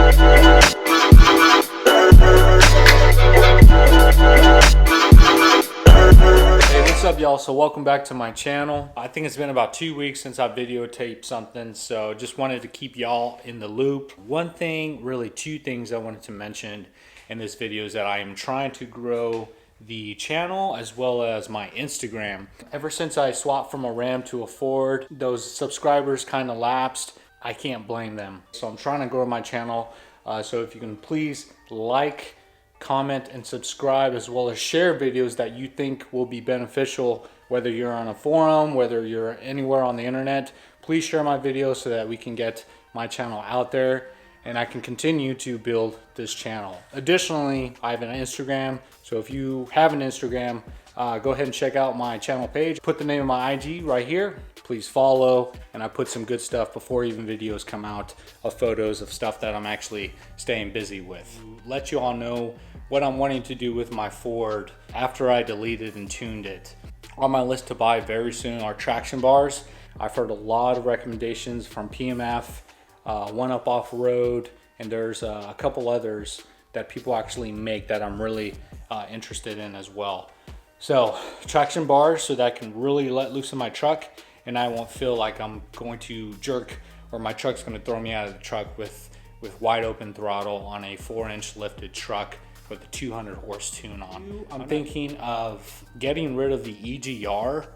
What's up, y'all? So welcome back to my channel. I think it's been about 2 weeks since I videotaped something, so just wanted to keep y'all in the loop. One thing, really two things I wanted to mention in this video is that I am trying to grow the channel as well as my Instagram. Ever since I swapped from a Ram to a Ford, those subscribers kind of lapsed. I can't blame them. So I'm trying to grow my channel. So if you can please like, comment, and subscribe, as well as share videos that you think will be beneficial, whether you're on a forum, whether you're anywhere on the internet. Please share my videos so that we can get my channel out there and I can continue to build this channel. Additionally, I have an Instagram, so if you have an Instagram, go ahead and check out my channel page. Put the name of my IG right here. Please follow, and I put some good stuff before even videos come out of photos of stuff that I'm actually staying busy with. Let you all know what I'm wanting to do with my Ford after I deleted and tuned it. On my list to buy very soon are traction bars. I've heard a lot of recommendations from PMF, One Up Off Road, and there's a couple others that people actually make that I'm really interested in as well. So traction bars so that I can really let loose in my truck and I won't feel like I'm going to jerk or my truck's going to throw me out of the truck with wide open throttle on a 4-inch lifted truck with a 200 horse tune on. I'm thinking of getting rid of the EGR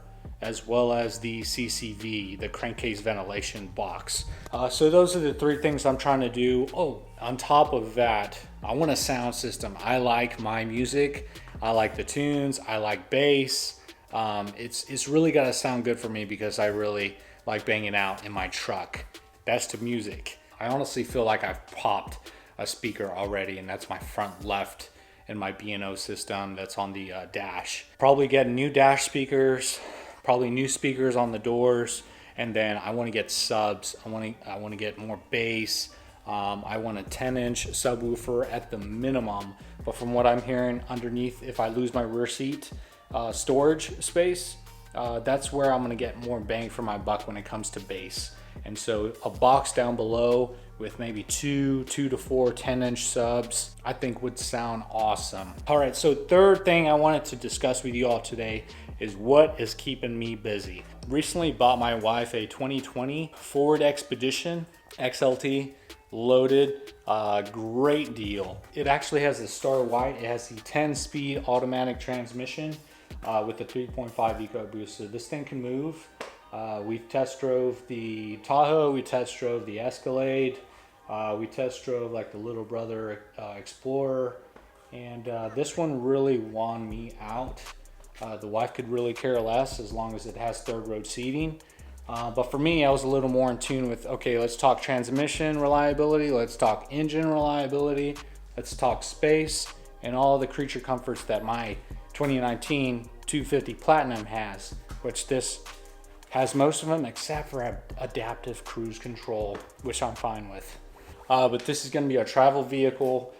as well as the CCV, the crankcase ventilation box. So those are the three things I'm trying to do. Oh, on top of that, I want a sound system. I like my music. I like the tunes. I like bass. It's really got to sound good for me because I really like banging out in my truck. That's to music. I honestly feel like I've popped a speaker already, and that's my front left in my B&O system that's on the dash. Probably get new dash speakers, probably new speakers on the doors, and then I want to get subs. I want to get more bass. I want a 10-inch subwoofer at the minimum, but from what I'm hearing underneath, if I lose my rear seat storage space, that's where I'm going to get more bang for my buck when it comes to bass. And so a box down below with maybe two to four 10-inch subs, I think would sound awesome. All right, so third thing I wanted to discuss with you all today is what is keeping me busy. Recently bought my wife a 2020 Ford Expedition XLT loaded. Great deal. It actually has the Star White. It has the 10-speed automatic transmission with the 3.5 EcoBoost. So this thing can move. We test drove the Tahoe, we test drove the Escalade, we test drove like the little brother Explorer, and this one really won me out. The wife could really care less as long as it has third row seating. But for me, I was a little more in tune with, okay, let's talk transmission reliability, let's talk engine reliability, let's talk space, and all the creature comforts that my 2019 250 Platinum has, which this has most of them except for adaptive cruise control, which I'm fine with. But this is going to be our travel vehicle.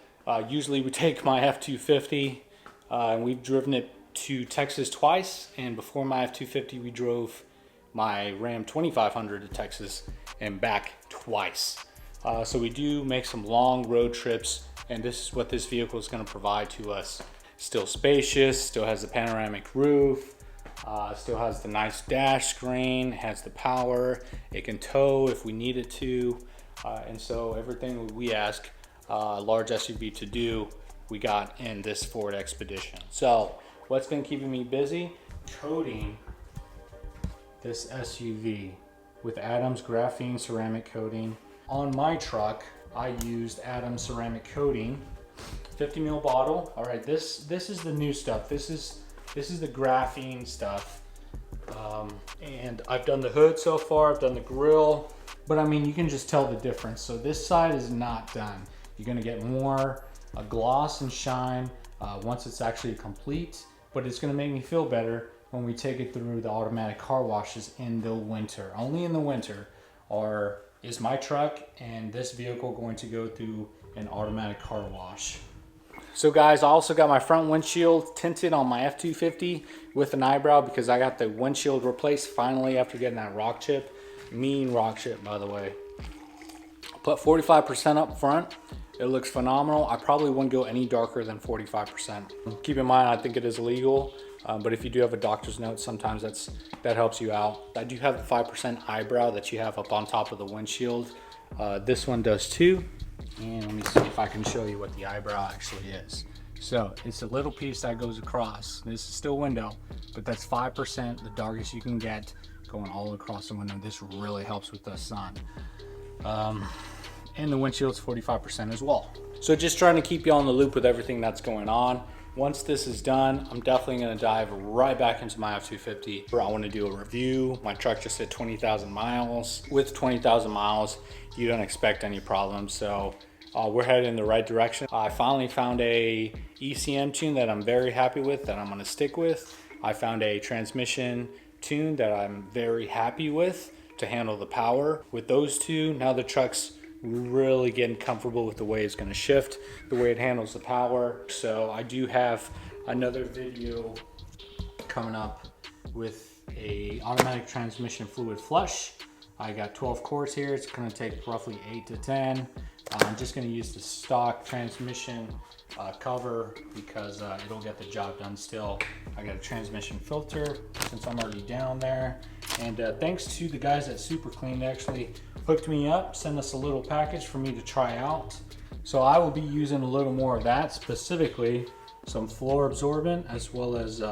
Usually we take my F250 and we've driven it to Texas twice, and before my F250 we drove my Ram 2500 to Texas and back twice. So we do make some long road trips, and this is what this vehicle is going to provide to us. Still spacious, still has a panoramic roof, still has the nice dash screen, has the power, it can tow if we need it to, and so everything we ask a large SUV to do, we got in this Ford Expedition. So what's been keeping me busy? Coating this SUV with Adams graphene ceramic coating. On my truck, I used Adams ceramic coating, 50 ml bottle. All right, this is the new stuff. This is the graphene stuff. And I've done the hood so far, I've done the grill, but I mean, you can just tell the difference. So this side is not done. You're gonna get more gloss and shine once it's actually complete, but it's gonna make me feel better when we take it through the automatic car washes in the winter. Only in the winter is my truck and this vehicle going to go through an automatic car wash. So guys, I also got my front windshield tinted on my F250 with an eyebrow because I got the windshield replaced finally after getting that rock chip. Mean rock chip, by the way. Put 45% up front It looks phenomenal. I probably wouldn't go any darker than 45%. Keep in mind, I think it is illegal, but if you do have a doctor's note, sometimes that helps you out. I do have the 5% eyebrow that you have up on top of the windshield. This one does too. And let me see if I can show you what the eyebrow actually is. So it's a little piece that goes across. This is still window, but that's 5%, the darkest you can get, going all across the window. This really helps with the sun. And the windshield's 45% as well. So just trying to keep you on the loop with everything that's going on. Once this is done, I'm definitely gonna dive right back into my F250 where I wanna do a review. My truck just hit 20,000 miles. With 20,000 miles, you don't expect any problems. So we're headed in the right direction. I finally found a ECM tune that I'm very happy with, that I'm gonna stick with. I found a transmission tune that I'm very happy with to handle the power. With those two, now the truck's really getting comfortable with the way it's going to shift, the way it handles the power. So I do have another video coming up with a automatic transmission fluid flush. I got 12 quarts here. It's going to take roughly 8 to 10. I'm just going to use the stock transmission cover because it'll get the job done still. I got a transmission filter since I'm already down there. And thanks to the guys at Super Clean, they actually hooked me up, sent us a little package for me to try out. So I will be using a little more of that, specifically some floor absorbent as well as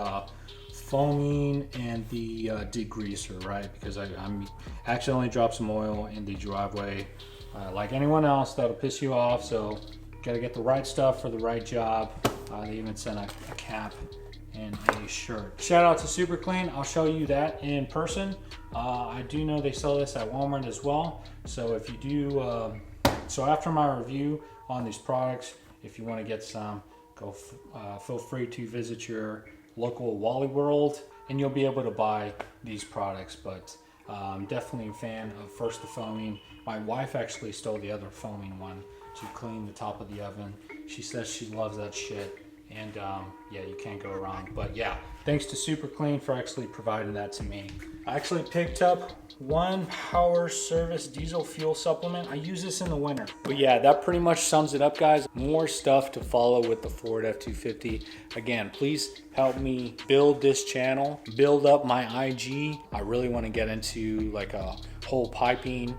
foaming and the degreaser, right? Because I accidentally dropped some oil in the driveway. Like anyone else, that'll piss you off. So gotta get the right stuff for the right job. They even sent a cap and a shirt. Shout out to Super Clean. I'll show you that in person. I do know they sell this at Walmart as well. So if you do, so after my review on these products, if you want to get some, feel free to visit your local Wally World and you'll be able to buy these products. But I'm definitely a fan of first the foaming. My wife actually stole the other foaming one to clean the top of the oven. She says she loves that shit. And yeah, you can't go wrong. But yeah, thanks to Super Clean for actually providing that to me. I actually picked up one Power Service diesel fuel supplement. I use this in the winter. But yeah, that pretty much sums it up, guys. More stuff to follow with the Ford F250. Again, please help me build this channel, build up my IG. I really want to get into like a whole piping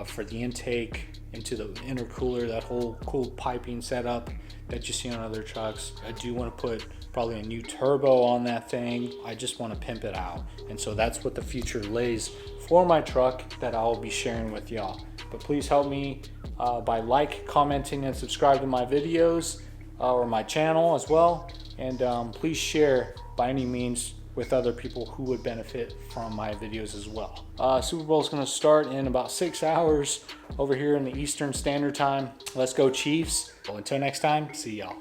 for the intake into the intercooler, that whole cool piping setup that you see on other trucks. I do want to put probably a new turbo on that thing. I just want to pimp it out. And so that's what the future lays for my truck that I'll be sharing with y'all. But please help me by commenting, and subscribe to my videos or my channel as well. And please share by any means with other people who would benefit from my videos as well. Super Bowl is going to start in about 6 hours over here in the Eastern Standard Time. Let's go Chiefs. Well, until next time, see y'all.